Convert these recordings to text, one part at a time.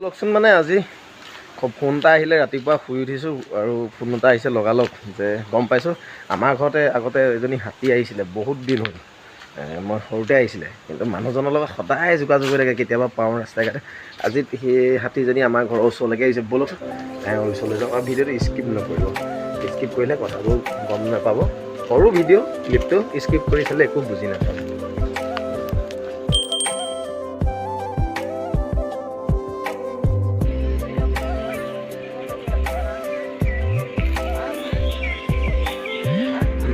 লওকচোন মানে আজি ফোন এটা আহিলে ৰাতিপুৱা শুই উঠিছোঁ আৰু ফোন এটা আহিছে লগালগ যে গম পাইছোঁ আমাৰ ঘৰতে আগতে এজনী হাতী আহিছিলে বহুত দিন হ'ল মই সৰুতে আহিছিলে কিন্তু মানুহজনৰ লগত সদায় যোগাযোগ হৈ থাকে কেতিয়াবা পাওঁ ৰাস্তাই ঘাটে আজি সেই হাতীজনী আমাৰ ঘৰৰ ওচৰলৈকে আহিছে ব'লক ওচৰলৈ যাওঁ আৰু ভিডিঅ'টো স্কিপ নকৰিব স্কিপ কৰিলে কথাবোৰ গম নাপাব সৰু ভিডিঅ' ক্লিপটো স্কিপ কৰি চালে একো বুজি নাপাব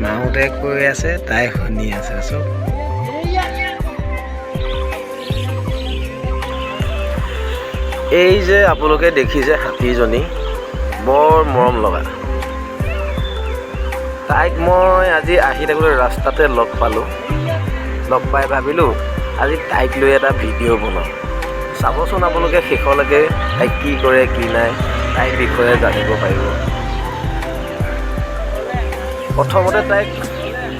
মাহঁতে কৈ আছে তাই শুনি আছে চব এই যে আপোনালোকে দেখিছে হাতীজনী বৰ মৰম লগা তাইক মই আজি আহি থাকোঁতে ৰাস্তাতে লগ পালোঁ লগ পাই ভাবিলোঁ আজি তাইক লৈ এটা ভিডিঅ' বনাওঁ চাবচোন আপোনালোকে শেষলৈকে তাইক কি কৰে কি নাই তাইৰ বিষয়ে জানিব পাৰিব প্ৰথমতে তাইক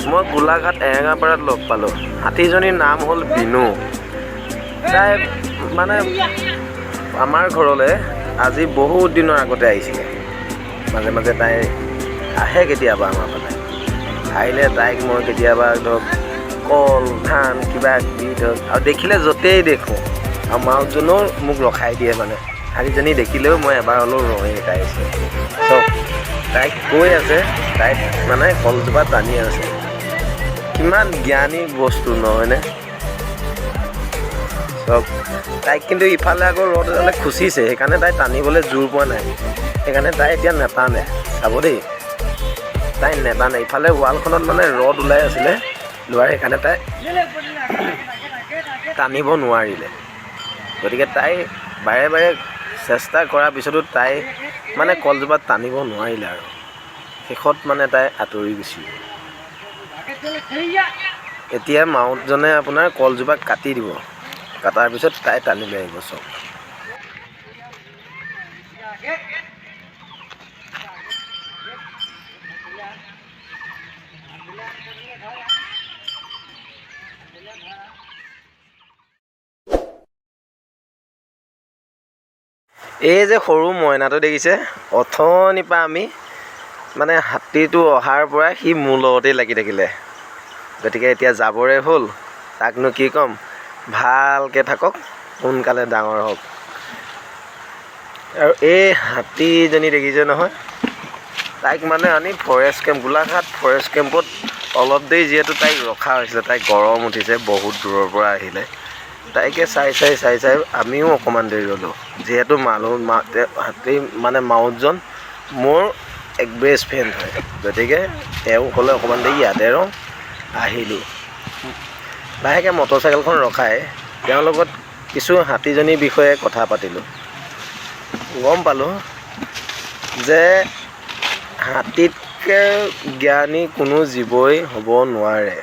মই গোলাঘাট এৰেঙাপাৰাত লগ পালোঁ হাতীজনীৰ নাম হ'ল বিনু তাই মানে আমাৰ ঘৰলৈ আজি বহুত দিনৰ আগতে আহিছিলে মাজে মাজে তাই আহে কেতিয়াবা আমাৰ ফালে আহিলে তাইক মই কেতিয়াবা ধৰক কল ধান কিবা কিবি ধৰক আৰু দেখিলে য'তেই দেখোঁ আৰু মাকজনেও মোক ৰখাই দিয়ে মানে হাতীজনী দেখিলেও মই এবাৰ হ'লেও ৰওঁৱেই তাই চব তাইক কৈ আছে তাইক মানে কলজোপা টানি আছে কিমান জ্ঞানী বস্তু নহয়নে চব তাইক কিন্তু ইফালে আকৌ ৰদ এডালে খুচিছে সেইকাৰণে তাই টানিবলৈ জোৰ পোৱা নাই সেইকাৰণে তাই এতিয়া নেটানে চাব দেই তাই নেটানে ইফালে ৱালখনত মানে ৰদ ওলাই আছিলে লোৱাৰ সেইকাৰণে তাই টানিব নোৱাৰিলে গতিকে তাই বাৰে বাৰে চেষ্টা কৰাৰ পিছতো তাই মানে কলজোপাত টানিব নোৱাৰিলে আৰু শেষত মানে তাই আঁতৰি গুচি এতিয়া মাউতজনে আপোনাৰ কলজোপা কাটি দিব কাটাৰ পিছত তাই টানি লৈ আহিব চব এই যে সৰু মইনাটো দেখিছে অথনিৰ পৰা আমি মানে হাতীটো অহাৰ পৰা সি মোৰ লগতেই লাগি থাকিলে গতিকে এতিয়া যাবৰে হ'ল তাকনো কি ক'ম ভালকৈ থাকক সোনকালে ডাঙৰ হওক আৰু এই হাতীজনী দেখিছে নহয় তাইক মানে আনি ফৰেষ্ট কেম্প গোলাঘাট ফৰেষ্ট কেম্পত অলপ দেৰি যিহেতু তাইক ৰখা হৈছিলে তাইক গৰম উঠিছে বহুত দূৰৰ পৰা আহিলে তাইকে চাই আমিও অকণমান দেৰি ৰ'লোঁ যিহেতু হাতী মানে মাউতজন মোৰ এক বেষ্ট ফ্ৰেণ্ড হয় গতিকে তেওঁ ক'লে অকণমান দেৰি ইয়াতে ৰওঁ আহিলোঁ লাহেকৈ মটৰচাইকেলখন ৰখাই তেওঁৰ লগত কিছু হাতীজনীৰ বিষয়ে কথা পাতিলোঁ গম পালোঁ যে হাতীতকৈ জ্ঞানী কোনো জীৱই হ'ব নোৱাৰে